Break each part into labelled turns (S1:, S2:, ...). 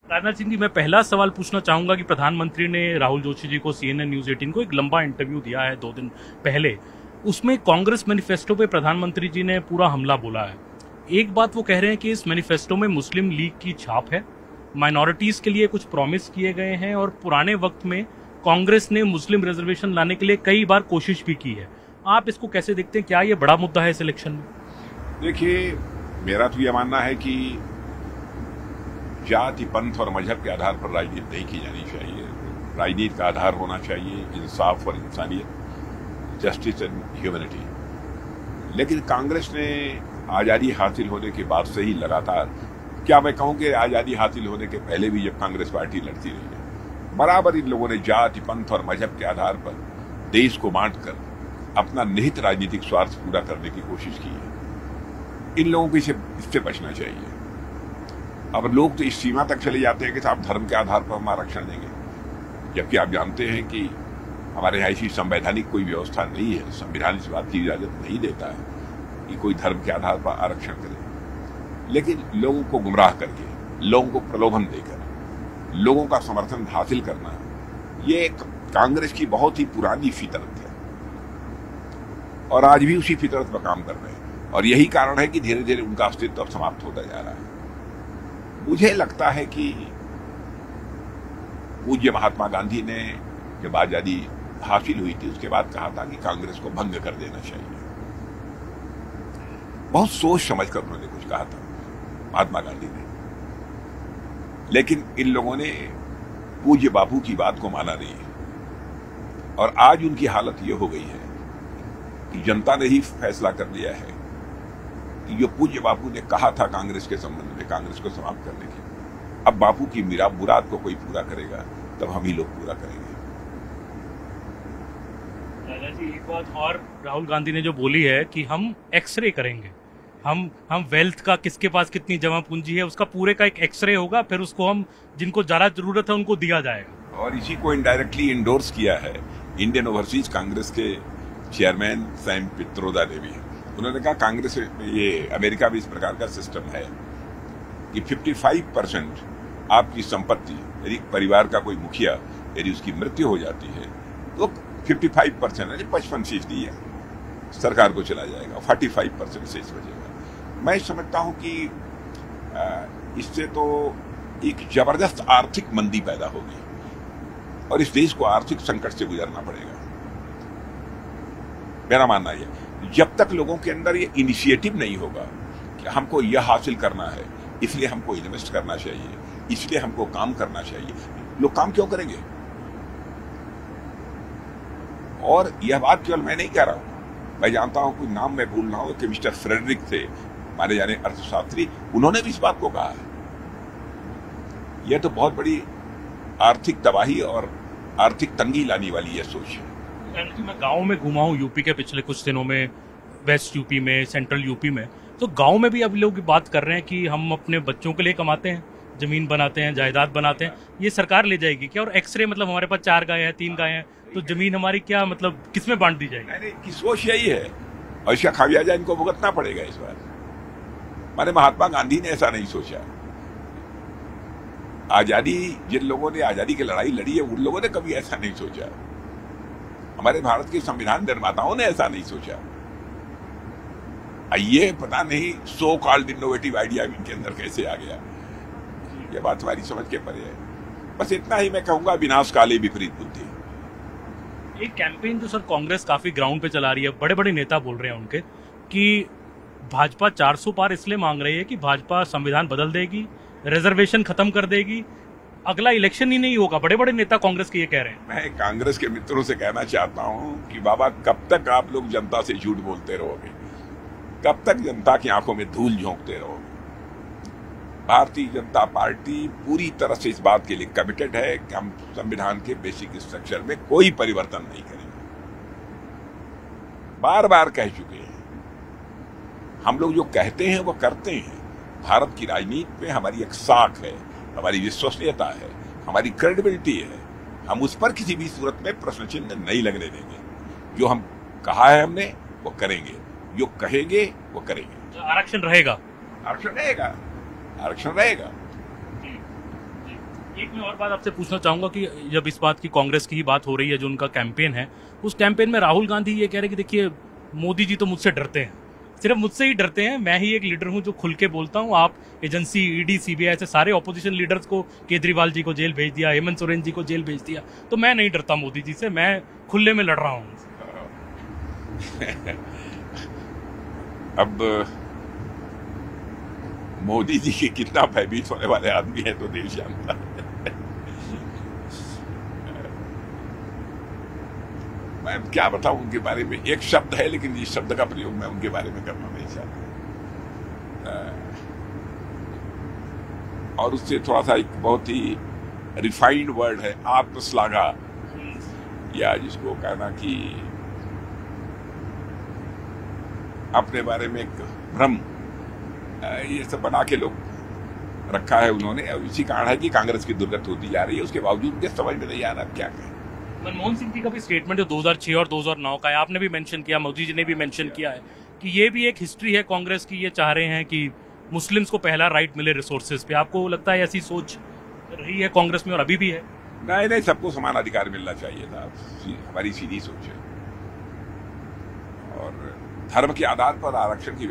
S1: राजनाथ सिंह जी, मैं पहला सवाल पूछना चाहूंगा कि प्रधानमंत्री ने राहुल जोशी जी को CNN न्यूज 18 को एक लंबा इंटरव्यू दिया है 2 दिन पहले। उसमें कांग्रेस मैनिफेस्टो पे प्रधानमंत्री जी ने पूरा हमला बोला है। एक बात वो कह रहे हैं कि इस मैनिफेस्टो में मुस्लिम लीग की छाप है, माइनॉरिटीज के लिए कुछ प्रॉमिस किए गए हैं और पुराने वक्त में कांग्रेस ने मुस्लिम रिजर्वेशन लाने के लिए कई बार कोशिश भी की है। आप इसको कैसे देखते हैं? क्या ये बड़ा मुद्दा है इस इलेक्शन में?
S2: देखिए, मेरा तो यह मानना है कि जाति, पंथ और मजहब के आधार पर राजनीति नहीं की जानी चाहिए। राजनीति का आधार होना चाहिए इंसाफ और इंसानियत, जस्टिस एंड ह्यूमैनिटी। लेकिन कांग्रेस ने आज़ादी हासिल होने के बाद से ही लगातार, क्या मैं कहूं कि आज़ादी हासिल होने के पहले भी जब कांग्रेस पार्टी लड़ती रही है, बराबर इन लोगों ने जाति, पंथ और मजहब के आधार पर देश को बांटकर अपना निहित राजनीतिक स्वार्थ पूरा करने की कोशिश की है। इन लोगों को इससे बचना चाहिए। अब लोग तो इस सीमा तक चले जाते हैं कि साहब धर्म के आधार पर हम आरक्षण देंगे, जबकि आप जानते हैं कि हमारे यहाँ ऐसी संवैधानिक कोई व्यवस्था नहीं है। संविधान इस बात की इजाजत नहीं देता है कि कोई धर्म के आधार पर आरक्षण करे। लेकिन लोगों को गुमराह करके, लोगों को प्रलोभन देकर, लोगों का समर्थन हासिल करना, ये कांग्रेस की बहुत ही पुरानी फितरत है और आज भी उसी फितरत पर काम कर रहे हैं। और यही कारण है कि धीरे धीरे उनका अस्तित्व अब समाप्त होता जा रहा है। मुझे लगता है कि पूज्य महात्मा गांधी ने जब आजादी हासिल हुई थी उसके बाद कहा था कि कांग्रेस को भंग कर देना चाहिए। बहुत सोच समझ कर उन्होंने कुछ कहा था महात्मा गांधी ने, लेकिन इन लोगों ने पूज्य बापू की बात को माना नहीं है। और आज उनकी हालत यह हो गई है कि जनता ने ही फैसला कर लिया है कि जो पूज्य बापू ने कहा था कांग्रेस के संबंध में, कांग्रेस को समाप्त करने की, अब बापू की मुराद को कोई पूरा करेगा तब हम ही लोग पूरा करेंगे।
S1: दादा जी, एक बात और राहुल गांधी ने जो बोली है कि हम एक्सरे करेंगे, हम वेल्थ का किसके पास कितनी जमा पूंजी है उसका पूरे का एक एक्सरे होगा, फिर उसको हम जिनको ज्यादा जरूरत है उनको दिया जाएगा।
S2: और इसी को इनडायरेक्टली इंडोर्स किया है इंडियन ओवरसीज कांग्रेस के चेयरमैन सैम पित्रोदा ने भी। उन्होंने कहा कांग्रेस में, ये अमेरिका में इस प्रकार का सिस्टम है कि 55% आपकी संपत्ति, यदि परिवार का कोई मुखिया यदि उसकी मृत्यु हो जाती है तो 55% यानी 55% है सरकार को चला जाएगा, 45% से इस बचेगा। मैं समझता हूं कि इससे तो एक जबरदस्त आर्थिक मंदी पैदा होगी और इस देश को आर्थिक संकट से गुजरना पड़ेगा। मेरा मानना यह, जब तक लोगों के अंदर ये इनिशिएटिव नहीं होगा कि हमको यह हासिल करना है, इसलिए हमको इन्वेस्ट करना चाहिए, इसलिए हमको काम करना चाहिए, लोग काम क्यों करेंगे? और यह बात केवल मैं नहीं कह रहा हूं, मैं जानता हूं, कोई नाम मैं भूल रहा हूं कि मिस्टर फ्रेडरिक थे, माने जाने अर्थशास्त्री, उन्होंने भी इस बात को कहा है। यह तो बहुत बड़ी आर्थिक तबाही और आर्थिक तंगी लाने वाली यह सोच है।
S1: मैं गांव में घुमा हूं यूपी के पिछले कुछ दिनों में, वेस्ट यूपी में, सेंट्रल यूपी में, तो गांव में भी अब लोग बात कर रहे हैं कि हम अपने बच्चों के लिए कमाते हैं, जमीन बनाते हैं, जायदाद बनाते हैं, ये सरकार ले जाएगी क्या? और एक्सरे मतलब हमारे पास 4 गाय है, 3 गाय है, तो जमीन हमारी क्या मतलब किसमें बांट दी जाएगी?
S2: नहीं, की सोच यही है और इसका खामियाजा इनको भुगतना पड़ेगा इस बार। माने महात्मा गांधी ने ऐसा नहीं सोचा। आजादी, जिन लोगों ने आजादी की लड़ाई लड़ी है उन लोगों ने कभी ऐसा नहीं सोचा। हमारे भारत के संविधान निर्माताओं ने ऐसा नहीं सोचा। ये पता नहीं सो कॉल्ड इनोवेटिव आइडिया इनके अंदर कैसे आ गया, यह बात हमारी समझ के परे है। बस इतना ही मैं कहूंगा, विनाश काले विपरीत बुद्धि।
S1: एक कैंपेन जो सर कांग्रेस काफी ग्राउंड पे चला रही है, बड़े बड़े नेता बोल रहे हैं उनके कि भाजपा 400 पार इसलिए मांग रही है कि भाजपा संविधान बदल देगी, रिजर्वेशन खत्म कर देगी, अगला इलेक्शन ही नहीं होगा। बड़े बड़े नेता कांग्रेस के ये कह रहे हैं।
S2: मैं कांग्रेस के मित्रों से कहना चाहता हूं कि बाबा, कब तक आप लोग जनता से झूठ बोलते रहोगे? कब तक जनता की आंखों में धूल झोंकते रहोगे? भारतीय जनता पार्टी पूरी तरह से इस बात के लिए कमिटेड है कि हम संविधान के बेसिक स्ट्रक्चर में कोई परिवर्तन नहीं करेंगे। बार बार कह चुके हैं। हम लोग जो कहते हैं वो करते हैं। भारत की राजनीति में हमारी एक साख है, हमारी विश्वसनीयता है, हमारी क्रेडिबिलिटी है। हम उस पर किसी भी सूरत में प्रश्न चिन्ह नहीं लगने देंगे। जो हम कहा है हमने वो करेंगे, जो कहेंगे वो करेंगे।
S1: आरक्षण रहेगा,
S2: आरक्षण रहेगा, आरक्षण रहेगा।
S1: एक मैं और बात आपसे पूछना चाहूंगा कि जब इस बात की कांग्रेस की ही बात हो रही है, जो उनका कैंपेन है, उस कैंपेन में राहुल गांधी ये कह रहे हैं कि देखिए मोदी जी तो मुझसे डरते हैं, सिर्फ मुझसे ही डरते हैं, मैं ही एक लीडर हूं जो खुल के बोलता हूं। आप एजेंसी, ईडी, सीबीआई ऐसे सारे ऑपोजिशन लीडर्स को, केजरीवाल जी को जेल भेज दिया, हेमंत सोरेन जी को जेल भेज दिया, तो मैं नहीं डरता मोदी जी से, मैं खुले में लड़ रहा हूँ।
S2: अब मोदी जी के कितना भयभीत होने वाले आदमी है तो देश जानता है। मैं क्या बताऊं उनके बारे में, एक शब्द है लेकिन इस शब्द का प्रयोग मैं उनके बारे में करना नहीं चाहता। और उससे थोड़ा सा एक बहुत ही रिफाइंड वर्ड है आत्मश्लाघा, या जिसको कहना कि अपने बारे में एक भ्रम, ये सब बना के लोग रखा है उन्होंने। और इसी कारण है कि कांग्रेस की दुर्गति होती जा रही है। उसके बावजूद उनके समझ में नहीं आ रहा क्या कहें।
S1: मनमोहन सिंह जी का भी स्टेटमेंट जो 2006 और 2009 का है, आपने भी मेंशन किया, मोदी जी ने भी मेंशन किया है कि ये भी एक हिस्ट्री है कांग्रेस की, ये चाह रहे हैं कि मुस्लिम्स को पहला राइट मिले रिसोर्सेज पे। आपको लगता है ऐसी सोच रही है कांग्रेस में और अभी भी है?
S2: नहीं, सबको समान अधिकार मिलना चाहिए था, हमारी सीधी सोच है। और धर्म के आधार पर आरक्षण की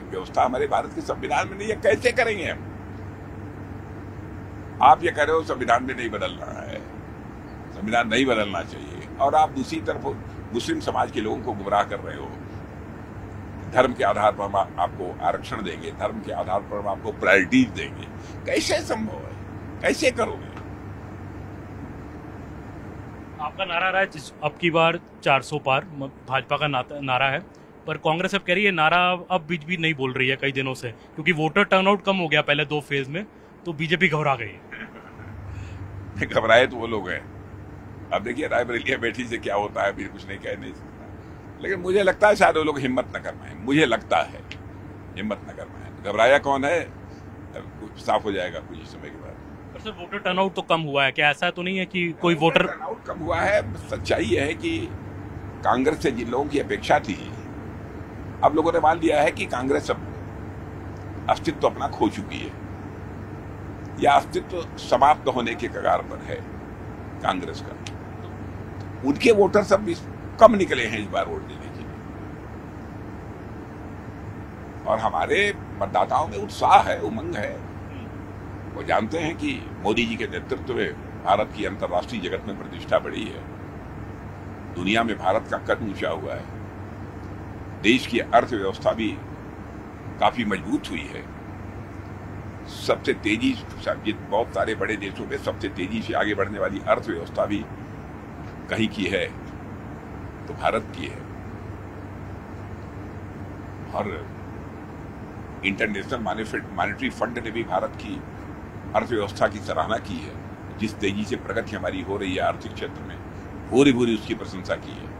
S2: व्यवस्था हमारे भारत के संविधान में नहीं है। कैसे करेंगे हम? आप ये कह रहे हो संविधान में नहीं बदलना है, संविधान नहीं बदलना चाहिए, और आप दूसरी तरफ मुस्लिम समाज के लोगों को गुमराह कर रहे हो। धर्म के आधार पर हम आपको आरक्षण देंगे, धर्म के आधार पर हम आपको प्रायोरिटीज देंगे। कैसे संभव है? कैसे करोगे?
S1: आपका नारा रहा है अब की बार 400 पार, भाजपा का नारा है, पर कांग्रेस अब कह रही है नारा अब बीच भी नहीं बोल रही है कई दिनों से, क्योंकि वोटर टर्नआउट कम हो गया पहले 2 फेज में, तो बीजेपी घबरा गई।
S2: घबराए तो वो लोग हैं। अब देखिए रायबरेली बैठी से क्या होता है, अभी कुछ नहीं कह नहीं सकता, लेकिन मुझे लगता है शायद वो लोग हिम्मत न कर पाए। मुझे लगता है हिम्मत न कर पाए। घबराया कौन है, साफ हो जाएगा कुछ समय के बाद।
S1: पर सर वोटर टर्नआउट तो कम हुआ है, क्या ऐसा तो नहीं है कि कोई वोटर
S2: टर्नआउट कम हुआ है? सच्चाई यह है कि कांग्रेस से जिन लोगों की अपेक्षा थी, अब लोगों ने मान लिया है कि कांग्रेस अब अस्तित्व अपना खो चुकी है, या अस्तित्व समाप्त होने के कगार पर है कांग्रेस का। उनके वोटर सब कम निकले हैं इस बार वोट देने के लिए, और हमारे मतदाताओं में उत्साह है, उमंग है। वो जानते हैं कि मोदी जी के नेतृत्व में भारत की अंतर्राष्ट्रीय जगत में प्रतिष्ठा बढ़ी है, दुनिया में भारत का कद ऊंचा हुआ है, देश की अर्थव्यवस्था भी काफी मजबूत हुई है। सबसे तेजी, बहुत सारे बड़े देशों में सबसे तेजी से आगे बढ़ने वाली अर्थव्यवस्था भी कहीं की है तो भारत की है। और इंटरनेशनल मॉनेटरी फंड ने भी भारत की अर्थव्यवस्था की सराहना की है। जिस तेजी से प्रगति हमारी हो रही है आर्थिक क्षेत्र में, पूरी उसकी प्रशंसा की है।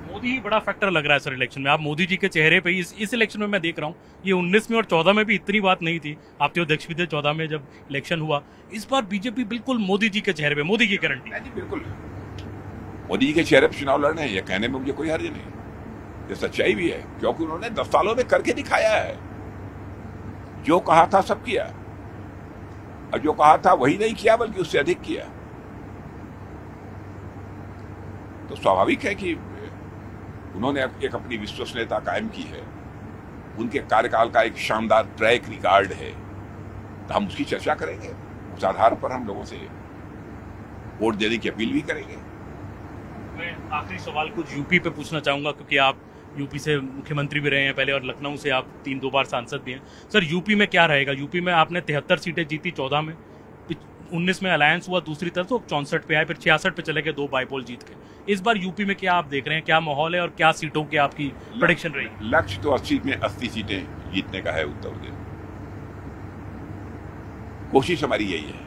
S1: मोदी ही बड़ा फैक्टर लग रहा है सर इलेक्शन में। आप मोदी जी के चेहरे पे इस इलेक्शन में मैं देख रहा हूँ, ये 19 में और 14 में भी इतनी बात नहीं थी, आप तो अध्यक्ष भी थे 14 में जब इलेक्शन हुआ। इस बार बीजेपी बिल्कुल मोदी जी के चेहरे पे, मोदी की गारंटी।
S2: जी बिल्कुल, मोदी जी के चेहरे पर चुनाव लड़ने हैं, ये कहने में मुझे कोई हर्ज नहीं, ये सच्चाई भी है, क्योंकि उन्होंने 10 सालों में करके दिखाया है। जो कहा था सब किया, और जो कहा था वही नहीं किया बल्कि उससे अधिक किया। तो स्वाभाविक है कि उन्होंने एक अपनी विश्वसनीयता कायम की है, उनके कार्यकाल का एक शानदार ट्रैक रिकॉर्ड है, तो हम उसकी चर्चा करेंगे। उस आधार पर हम लोगों से वोट देने की अपील भी करेंगे।
S1: मैं आखिरी सवाल कुछ यूपी पे पूछना चाहूंगा, क्योंकि आप यूपी से मुख्यमंत्री भी रहे हैं पहले, और लखनऊ से आप 2 बार सांसद भी हैं। सर यूपी में क्या रहेगा? यूपी में आपने 73 सीटें जीती 14 में, 19 में अलायंस हुआ दूसरी तरफ तो 64 पे आए, फिर 66 पे चले गए, 2 बाईपोल जीत के। इस बार यूपी में क्या आप देख रहे हैं, क्या माहौल है और क्या सीटों की आपकी प्रेडिक्शन रही?
S2: लक्ष्य तो 80 में 80 सीटें जीतने का है उत्तर प्रदेश। कोशिश हमारी यही है।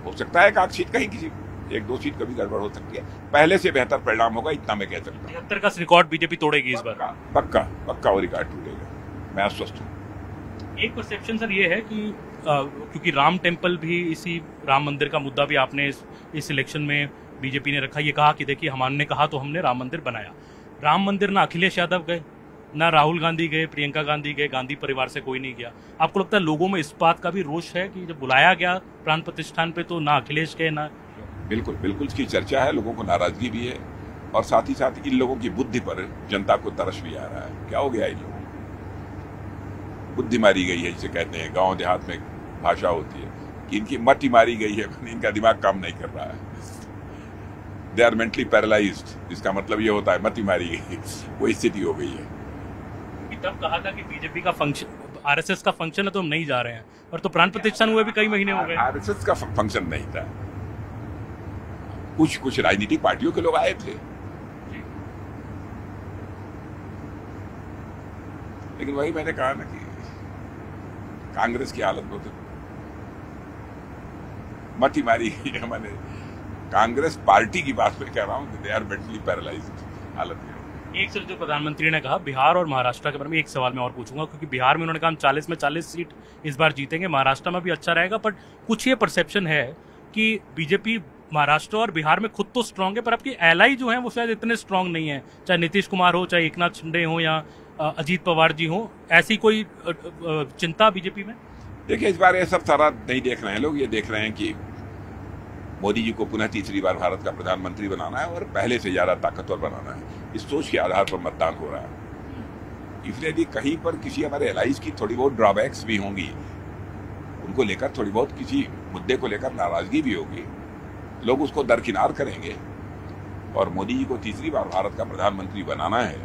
S2: हो सकता है एक सीट कहीं किसी 1-2 सीट कभी गड़बड़ हो सकती है, पहले से बेहतर परिणाम होगा, इतना मैं कह सकता हूँ।
S1: 73 का रिकॉर्ड बीजेपी तोड़ेगी इस बार?
S2: पक्का वो रिकॉर्ड टूटेगा, मैं आश्वस्त हूँ।
S1: एक परसेप्शन सर ये है कि क्योंकि राम टेम्पल भी, इसी राम मंदिर का मुद्दा भी आपने इस इलेक्शन में बीजेपी ने रखा, ये कहा कि देखिए हमने कहा तो हमने राम मंदिर बनाया। राम मंदिर ना अखिलेश यादव गए, ना राहुल गांधी गए, प्रियंका गांधी गए, गांधी परिवार से कोई नहीं गया। आपको लगता है लोगों में इस बात का भी रोष है कि जब बुलाया गया प्राण प्रतिष्ठान पे तो ना अखिलेश गए ना?
S2: बिल्कुल बिल्कुल इसकी चर्चा है, लोगों को नाराजगी भी है और साथ ही साथ इन लोगों की बुद्धि पर जनता को तरस भी आ रहा है। क्या हो गया इन लोगों को? बुद्धि मारी गई है, जिसे कहते हैं गांव देहात में भाषा होती है कि इनकी मति मारी गई है, इनका दिमाग काम नहीं कर रहा है। दे आर मेंटली पैरालाइज्ड, इसका मतलब ये होता है मति मारी गई, वो स्थिति हो गई है।
S1: तब कहा था कि बीजेपी का फंक्शन, आरएसएस का फंक्शन है तो हम नहीं जा रहे हैं, और तो प्राण प्रतिष्ठान हुए भी कई महीने हो गए।
S2: आरएसएस का फंक्शन नहीं था, कुछ राजनीतिक पार्टियों के लोग आए थे, लेकिन वही मैंने कहा ना कि कांग्रेस की हालत बहुत मति मारी गई है। मैंने कांग्रेस पार्टी की बात में कह रहा हूँ कि दे आर मेंटली पैरालाइज्ड हालत में।
S1: एक सर, जो प्रधानमंत्री ने कहा बिहार और महाराष्ट्र के बारे में एक सवाल मैं और पूछूंगा, क्योंकि बिहार में उन्होंने कहा हम 40 में 40 सीट इस बार जीतेंगे, महाराष्ट्र में भी अच्छा रहेगा, बट कुछ ये परसेप्शन है कि बीजेपी महाराष्ट्र और बिहार में खुद तो स्ट्रांग है, पर आपकी एलाई जो है वो शायद इतने स्ट्रांग नहीं है, चाहे नीतीश कुमार हो, चाहे एकनाथ शिंदे हो या अजीत पवार जी हो। ऐसी कोई चिंता बीजेपी में?
S2: देखिए, इस बार ये सब सारा नहीं देख रहे हैं लोग, ये देख रहे हैं कि मोदी जी को पुनः तीसरी बार भारत का प्रधानमंत्री बनाना है और पहले से ज्यादा ताकतवर बनाना है। इस सोच के आधार पर मतदान हो रहा है। इसलिए यदि कहीं पर किसी हमारे एलाइज की थोड़ी बहुत ड्रॉबैक्स भी होंगी, उनको लेकर थोड़ी बहुत किसी मुद्दे को लेकर नाराजगी भी होगी, लोग उसको दरकिनार करेंगे और मोदी जी को तीसरी बार भारत का प्रधानमंत्री बनाना है,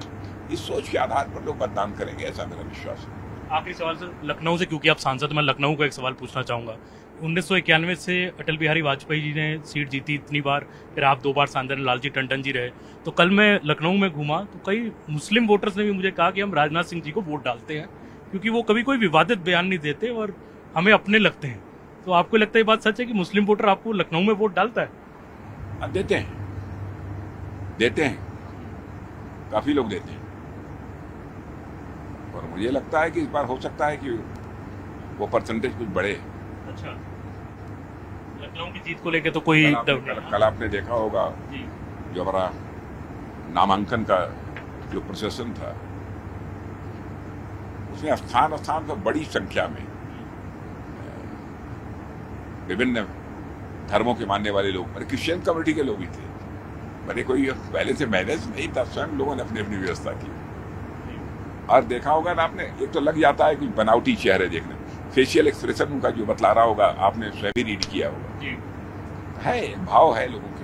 S2: इस सोच के आधार पर लोग मतदान करेंगे, ऐसा मेरा विश्वास है।
S1: आखिरी सवाल सर, लखनऊ से, क्योंकि आप सांसद, मैं लखनऊ को एक सवाल पूछना चाहूंगा। 1991 से अटल बिहारी वाजपेयी जी ने सीट जीती इतनी बार, फिर आप 2 बार सांसद, लालजी टंडन जी रहे। तो कल मैं लखनऊ में घूमा तो कई मुस्लिम वोटर्स ने भी मुझे कहा कि हम राजनाथ सिंह जी को वोट डालते हैं, क्योंकि वो कभी कोई विवादित बयान नहीं देते और हमें अपने लगते हैं। तो आपको लगता है ये बात सच है कि मुस्लिम वोटर आपको लखनऊ में वोट डालता है?
S2: देते हैं, काफी लोग देते हैं, और मुझे लगता है कि इस बार हो सकता है कि वो परसेंटेज कुछ बढ़े।
S1: अच्छा, लखनऊ की जीत को लेके तो कोई
S2: कल आपने देखा होगा जो हमारा नामांकन का जो प्रोसेसन था, उसमें स्थान पर बड़ी संख्या में विभिन्न धर्मों के मानने वाले लोग, क्रिश्चियन कम्युनिटी के लोग भी थे। मैंने कोई पहले से मैनेज नहीं था, स्वयं लोगों ने अपनी अपनी व्यवस्था की। और देखा होगा ना आपने, एक तो लग जाता है कि बनावटी चेहरे देखने, फेशियल एक्सप्रेशन उनका जो बतला रहा होगा, आपने स्वयं भी रीड किया होगा, है भाव है लोगों के।